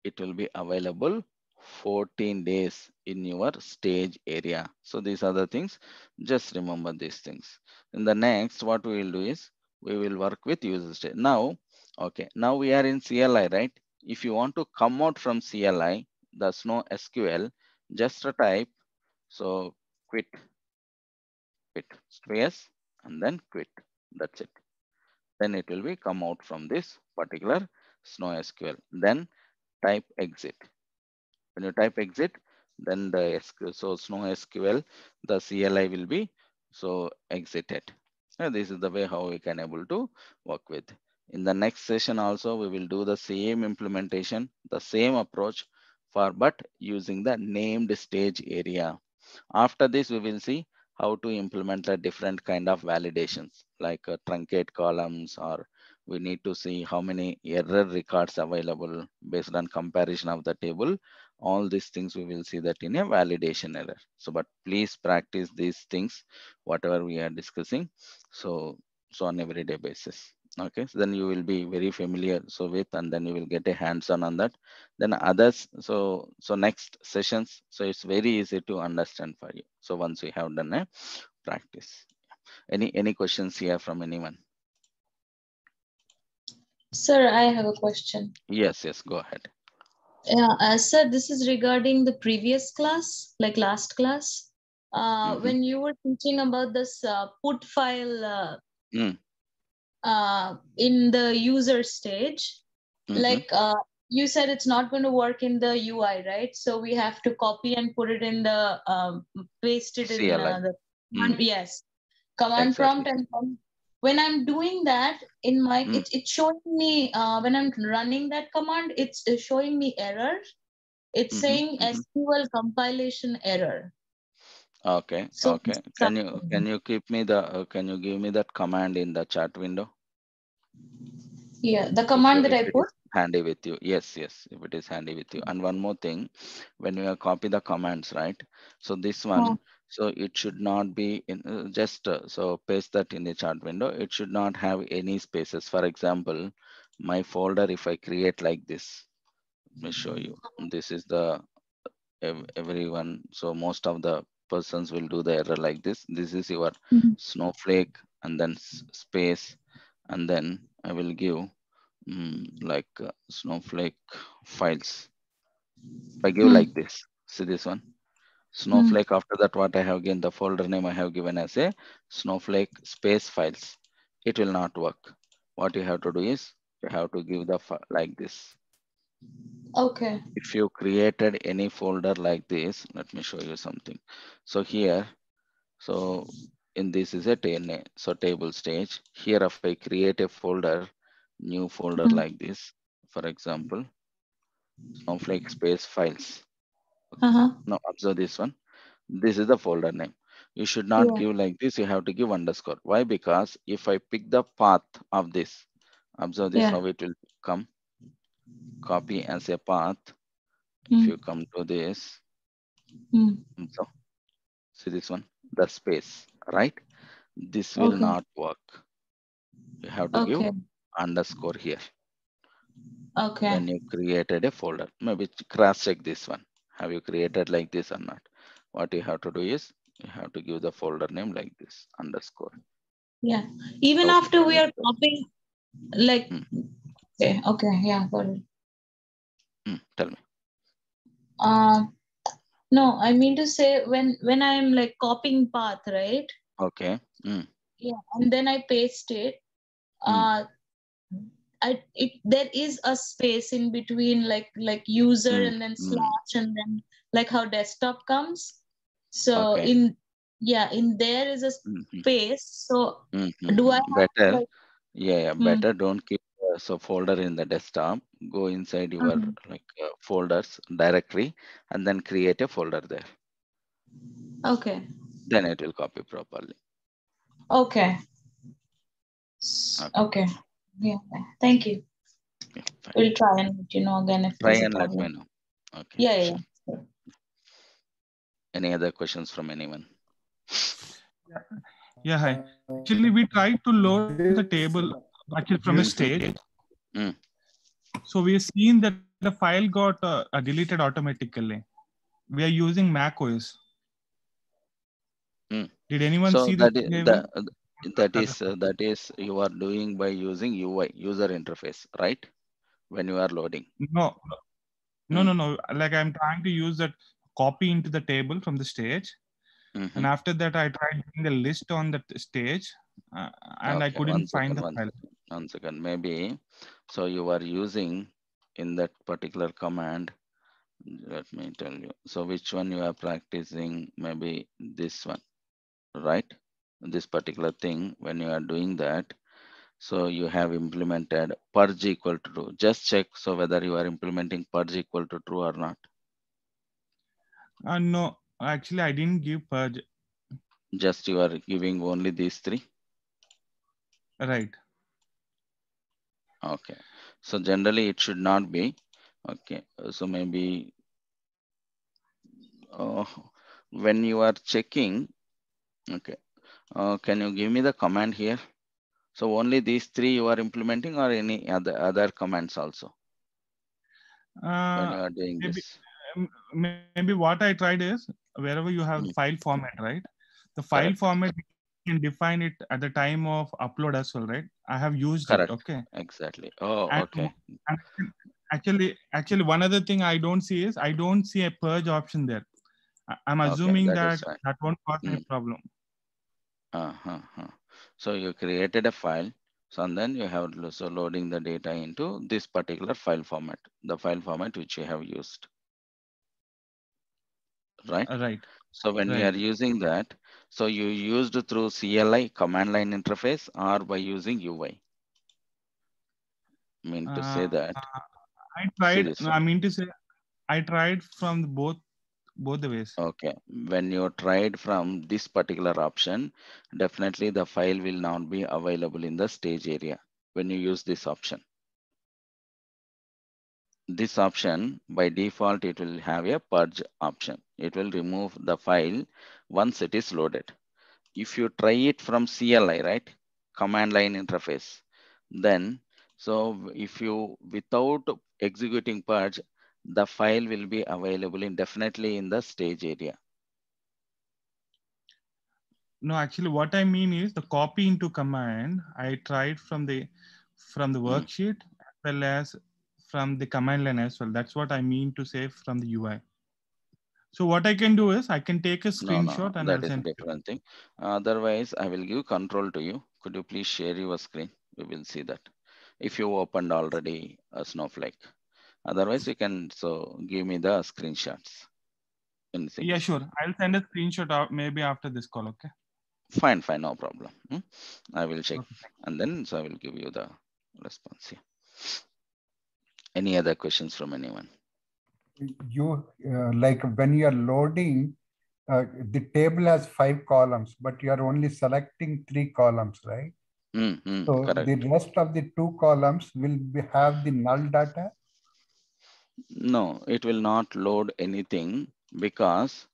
it will be available 14 days in your stage area. So these are the things, just remember these things. In the next, what we will do is we will work with user stage. Now, okay, now we are in CLI, right? If you want to come out from CLI, the Snow SQL, just type, so quit space and then quit. That's it. Then it will be come out from this particular Snow SQL. Then type exit. When you type exit, then the so snow SQL, the CLI will be so exited. And this is the way how we can able to work with. In the next session also, we will do the same implementation, the same approach for but using the named stage area. After this, we will see how to implement a different kind of validations like truncate columns, or we need to see how many error records available based on comparison of the table. All these things we will see that in a validation error. So, but please practice these things, whatever we are discussing. So, so on everyday basis. Okay, so then you will be very familiar so with, and then you will get a hands-on on that. Then others, so next sessions, so it's very easy to understand for you. So once we have done a practice, any questions here from anyone? Sir, I have a question. Yes, go ahead. Yeah, sir, this is regarding the previous class, like last class. Mm-hmm. When you were teaching about this put file in the user stage, Mm-hmm. like you said, it's not going to work in the UI, right? So we have to copy and put it in the paste it in CLI. the yes, command prompt. Exactly. And when I'm doing that in my, Mm. it's showing me when I'm running that command, it's showing me error. It's Mm-hmm. saying Mm-hmm. SQL compilation error. Okay, So okay. Can you keep me the can you give me that command in the chat window? yeah, the If you command that if I it put. is handy with you. Yes, if it is handy with you. And one more thing, when you copy the commands, right? So this one, so it should not be in just so paste that in the chat window. It should not have any spaces. For example, my folder, if I create like this, let me show you. This is the everyone. So most of the persons will do the error like this. This is your Mhm. Snowflake, and then space, and then I will give like Snowflake files. If I give like Mm. this, see this one, Mm. Snowflake. After that, what I have given, the folder name I have given as a Snowflake space files. It will not work. What you have to do is you have to give the like this. Okay. If you created any folder like this, let me show you something. So here, so in this is a so table stage. Here, if I create a folder, new folder Mm. like this, for example, Snowflake space files. Uh-huh. Now observe this one. This is the folder name. You should not Yeah. give like this. You have to give underscore. Why? Because if I pick the path of this, observe this Yeah. how it will come. Copy as a path. If you Mm. come to this, Mm. so see this one, the space, right? This will Okay. not work. You have to give Okay. underscore here Okay. when you created a folder. Maybe cross check this one. Have you created like this or not? What you have to do is you have to give the folder name like this underscore. Yeah. Even Okay, after can we you are copying, like, mm, okay. Okay. Yeah. Got it. tell me? Um. No, I mean to say when I'm like copying path, right? Okay. Yeah. And then I paste it. Mm, Uh, there is a space in between, like user mm, and then mm. slash and then like how desktop comes. So Okay. in, yeah, in there is a Mm-hmm. space. So do I Mm-hmm. have to Better, like? yeah, Hmm. better don't keep so folder in the desktop. Go inside your Mhm. like folders directory, and then create a folder there. Okay. Then it will copy properly. Okay. Okay. Okay. Yeah. Thank you. Okay, fine. We'll try and let you know again if Try there's a and let me problem. know. Okay, Yeah. Yeah. sure. Yeah. Any other questions from anyone? Yeah, yeah, hi. Actually, we tried to load the table actually from a stage. Mm, So we have seen that the file got deleted automatically. We are using Mac OS. mm. Did anyone So see this that is behavior? that is you are doing by using UI user interface, right? When you are loading. No, no, Mm, no, no. Like I'm trying to use that copy into the table from the stage. mm-hmm. And after that, I tried doing the list on the stage uh, and I Okay, couldn't find the file. one second. Maybe so you are using in that particular command. Let me tell you. So which one you are practicing? Maybe this one, right? This particular thing, when you are doing that, so you have implemented purge equal to true. Just check so whether you are implementing purge equal to true or not. No, actually, I didn't give purge. Just you are giving only these three. Right. Okay. So generally it should not be. Okay. So maybe uh, when you are checking, okay. Can you give me the command here? So only these three you are implementing or any other commands also when you are doing Maybe this? maybe what I tried is wherever you have the Mm, file format, right? The file correct. format you can define it at the time of upload as well, right? I have used it. Correct. Okay. Exactly. Oh, And, okay. and actually, one other thing I don't see is I don't see a purge option there. I'm Okay. assuming That is that fine. that won't cause any Mm. problem. Uh-huh. So you created a file. So and then you have so loading the data into this particular file format, the file format which you have used, right? Right. So when you Right. are using that, so you used through CLI command line interface or by using UI. Mean to say Uh, that, I see tried. this No, I one. mean to say I tried from both the ways. Okay. When you tried from this particular option, definitely the file will not be available in the stage area when you use this option. This option by default it will have a purge option. It will remove the file once it is loaded. If you try it from CLI, right, command line interface, then so if you without executing purge, the file will be available indefinitely in the stage area. No, actually, what I mean is the copy into command. I tried from the Mm. worksheet as well as from the command line as well. That's what I mean to say from the UI. So what I can do is I can take a No, screenshot and I'll that is send you. different thing. Otherwise, I will give control to you. Could you please share your screen? We will see that. If you opened already a Snowflake. Otherwise, you can so give me the screenshots in single Yeah, sure. screen. I'll send a screenshot out maybe after this call. Okay. Fine, no problem. I will check Okay. and then so I will give you the response here. Any other questions from anyone? You like when you are loading, the table has 5 columns, but you are only selecting 3 columns, right? So the Correct. rest of the 2 columns will have the null data. No, it will not load anything because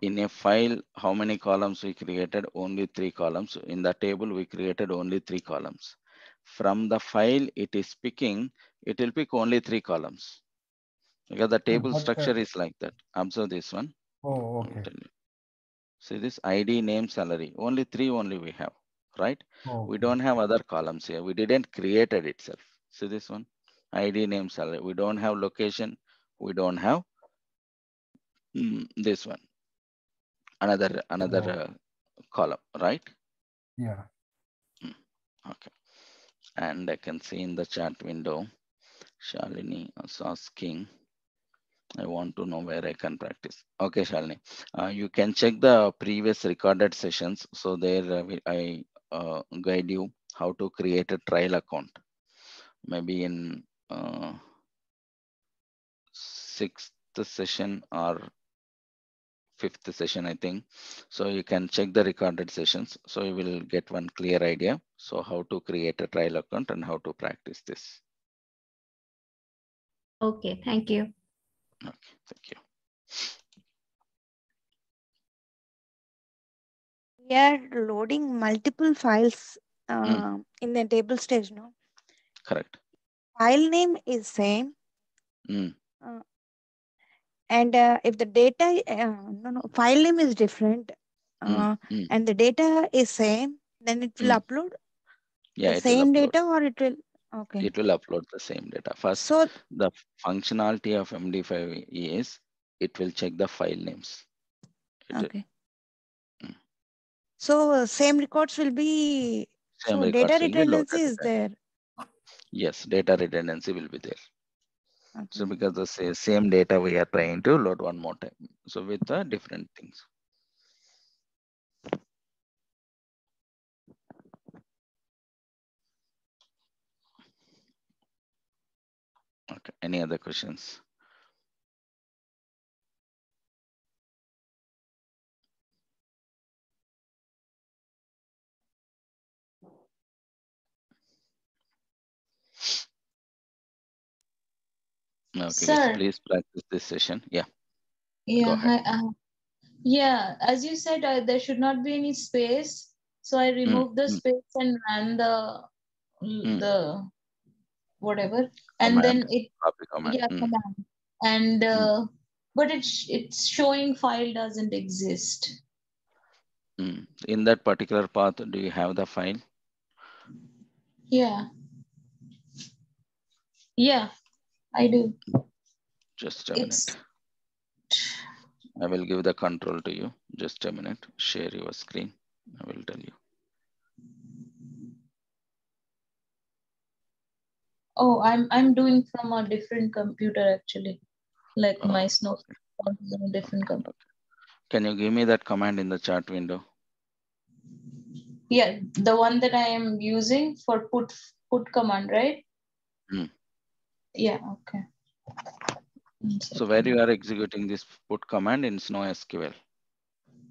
in a file, how many columns we created? Only 3 columns. In the table, we created only 3 columns. From the file, it is picking, it will pick only 3 columns. Because the table But structure is like that. Observe this one. oh, I will okay. tell you. See this ID, name, salary. Only three only we have, right? We Okay. don't have other columns here. We didn't create it itself. See this one? ID, name, salary. We don't have location. We don't have this one. Another Oh, column, right? yeah. Mm, okay. And I can see in the chat window, Shalini is asking, I want to know where I can practice. Okay, Shalini, you can check the previous recorded sessions. So there I guide you how to create a trial account. Maybe in sixth session or fifth session, I think. So you can check the recorded sessions. So you will get one clear idea. So how to create a trial account and how to practice this. Okay, thank you. Okay, thank you. We are loading multiple files Mm, in the table stage now. correct. File name is same, Mm, uh, and if the data no file name is different, mm, mm, and the data is same, then it will mm. upload Yeah, the it will same upload. data, or it will okay. It will upload the same data. First, So the functionality of MD5 is it will check the file names. It will, okay. mm, So same records will be, same so data records will be redundancy loaded is again. there. Yes, data redundancy will be there. So because the same data we are trying to load one more time. So with the different things. Okay. Any other questions? Okay, guys, Sir, please practice this session. Yeah, go yeah, ahead. yeah, as you said, there should not be any space. So I removed the space and ran the whatever, and Command, then it, copy command. yeah, command. And Mm. but it's showing file doesn't exist. In that particular path, do you have the file? Yeah, yeah, I do. Just a minute. It's I will give the control to you. Just a minute. Share your screen. I will tell you. oh, I'm doing from a different computer actually, like Oh, my Snowflake okay. is on a different computer. Okay. Can you give me that command in the chat window? Yeah, the one that I am using for put command, right? Mm. Yeah, okay. One So where second. you are executing this put command in SnowSQL?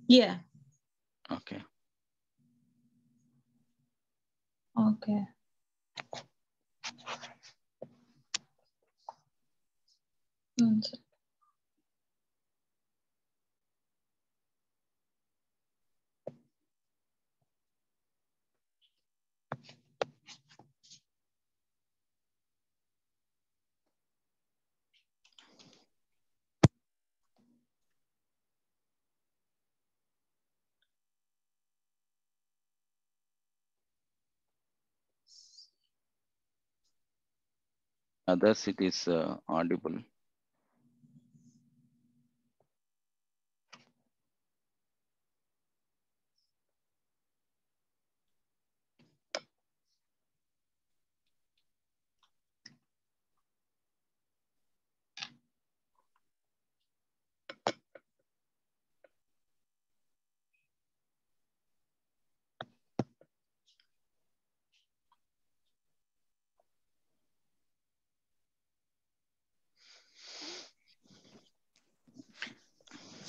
Yeah, Okay. okay. One second. Others it is audible.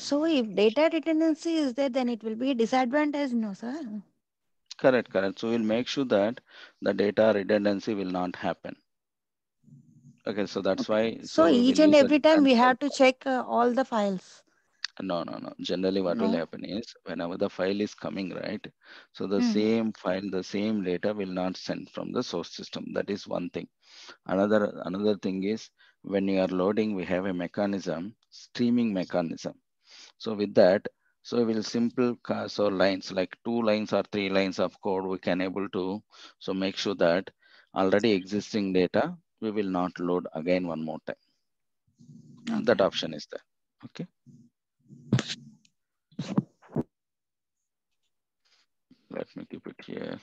So if data redundancy is there, then it will be a disadvantage, no, sir? Correct, correct. So we'll make sure that the data redundancy will not happen. Okay, so that's Okay. why. So So we each will and use a every time different we file. have to check all the files. No, no, no. Generally, what will No. happen is whenever the file is coming, right? So the Hmm. same file, the same data will not send from the source system. That is one thing. Another thing is when you are loading, we have a mechanism, streaming mechanism. So with that, so we'll so lines like 2 lines or 3 lines of code we can able to so make sure that already existing data we will not load again one more time. That Okay. option is there. Okay. Let me keep it here.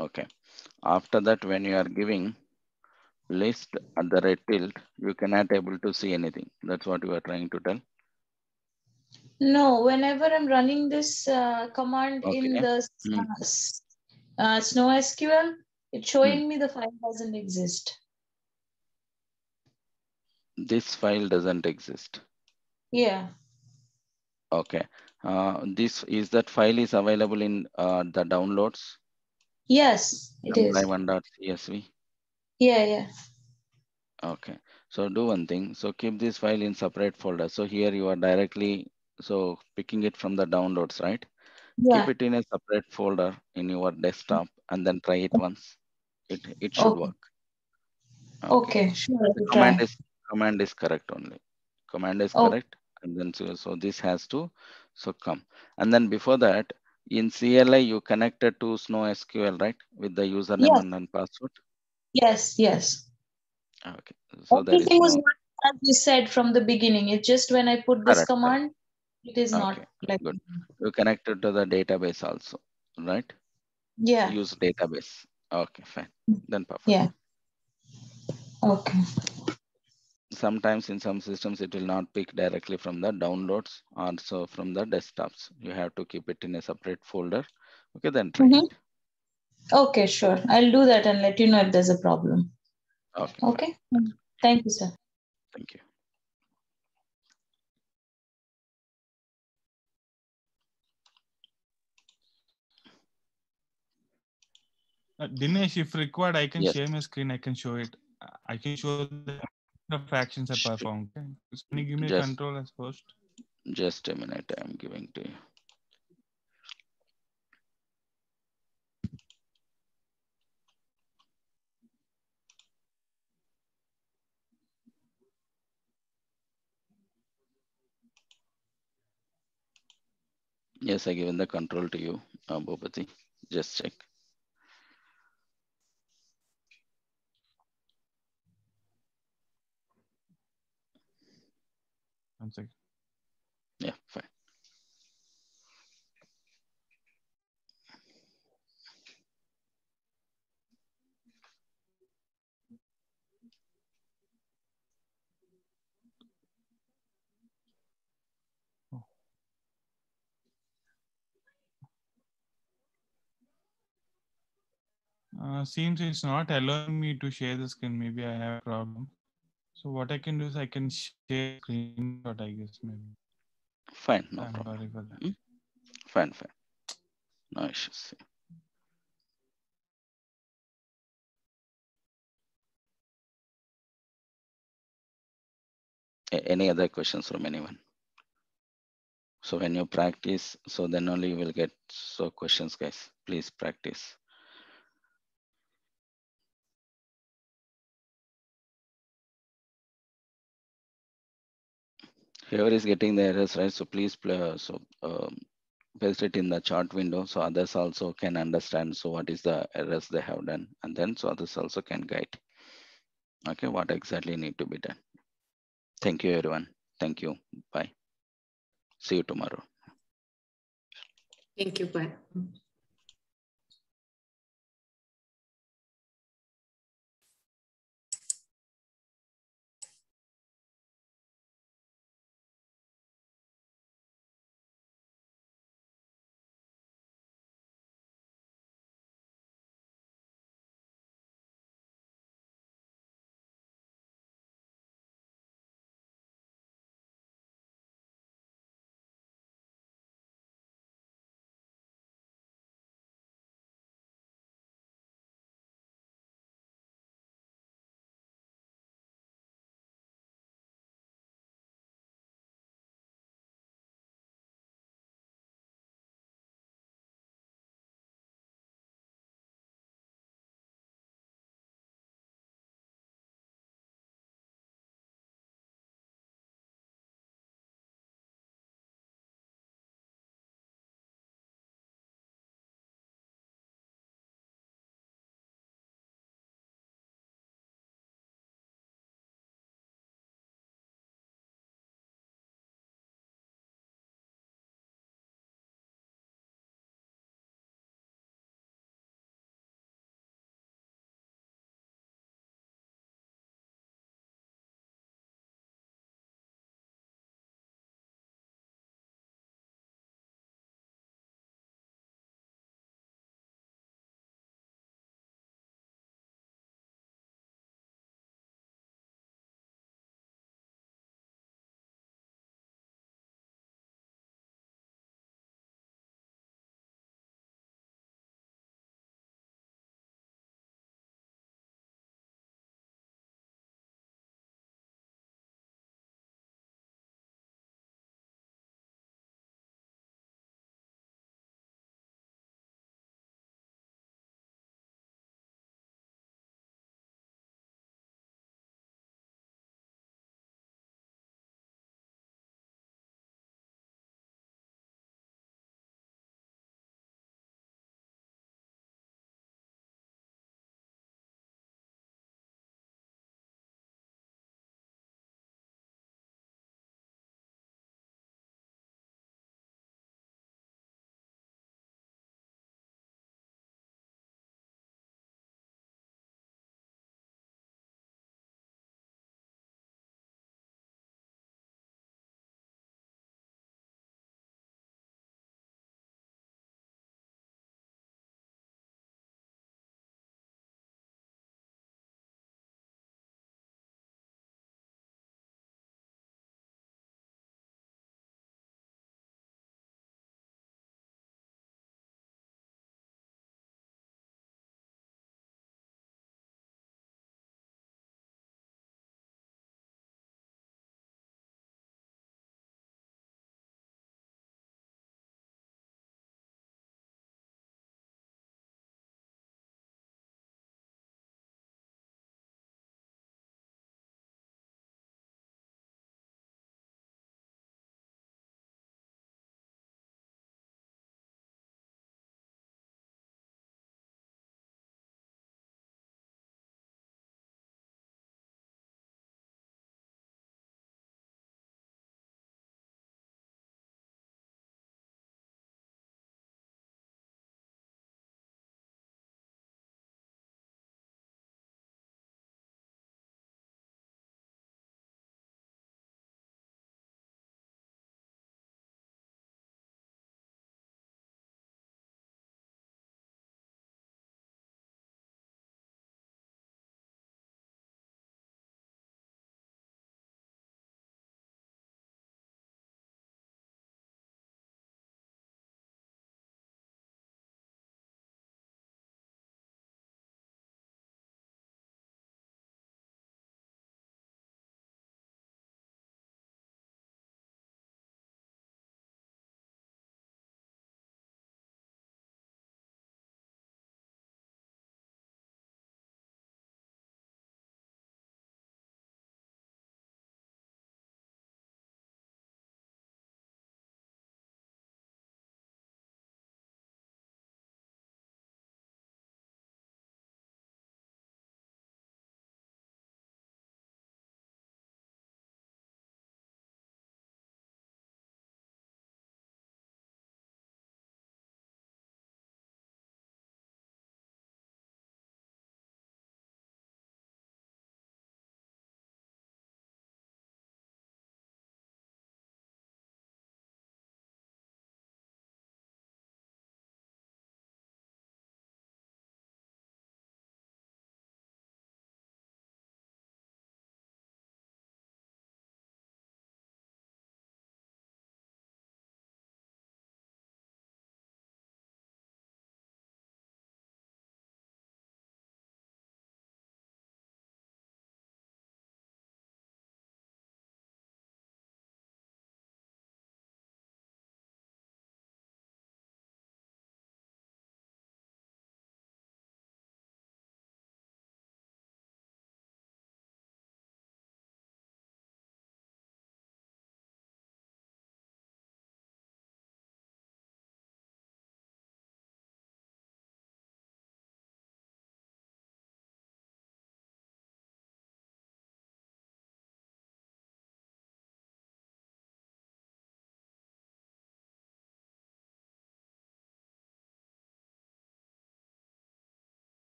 Okay. After that, when you are giving list at the red tilt, you cannot able to see anything. That's what you are trying to tell. No, whenever I'm running this command in Okay. the Mm. Snow SQL, it's Mm. showing me the file doesn't exist. This file doesn't exist. Yeah. Okay. This is that file is available in the downloads Yes, it is. m1.csv. Yeah, yeah. Okay. So do one thing. So keep this file in separate folder. So here you are directly so picking it from the downloads, right? Keep Yeah. it in a separate folder in your desktop and then try it once. It should Okay. work. Okay. Okay, sure, I The will try. command is correct only. Command is Oh, correct, and then so this has to so come. And then before that, in CLI you connected to Snow SQL, right? With the username yes, and then password. yes, yes. Okay. So there is Everything was no. as you said from the beginning, it's just when I put this Correct, correct. command, it is not Okay, like. good. You connected to the database also, right? Yeah. Use database. Okay, fine. Then perfect. Yeah. Okay. Sometimes in some systems it will not pick directly from the downloads, also from the desktops. You have to keep it in a separate folder. Okay, then try Mm-hmm. it. Okay, sure. I'll do that and let you know if there's a problem. Okay, fine. Okay. Thank you, sir. Thank you. Dinesh, if required, I can Yes. share my screen. I can show it. I can show the of actions I performed. Okay. So can you give me the Just control as first? just a minute. I'm giving to you. Yes, I given the control to you, Bhupati. Just check. One second. Yeah, fine. Seems it's not allowing me to share the screen. Maybe I have a problem. So what I can do is I can share screenshot, I guess, maybe. Fine, no I'm problem. sorry for that. Fine, fine. No issues. Any other questions from anyone? So when you practice, so then only you will get so questions, guys. Please practice. Whoever is getting the errors, right? So please play, paste it in the chart window so others also can understand. So what is the errors they have done, and then so others also can guide. Okay, what exactly need to be done. Thank you, everyone. Thank you. Bye. See you tomorrow. Thank you. Bye.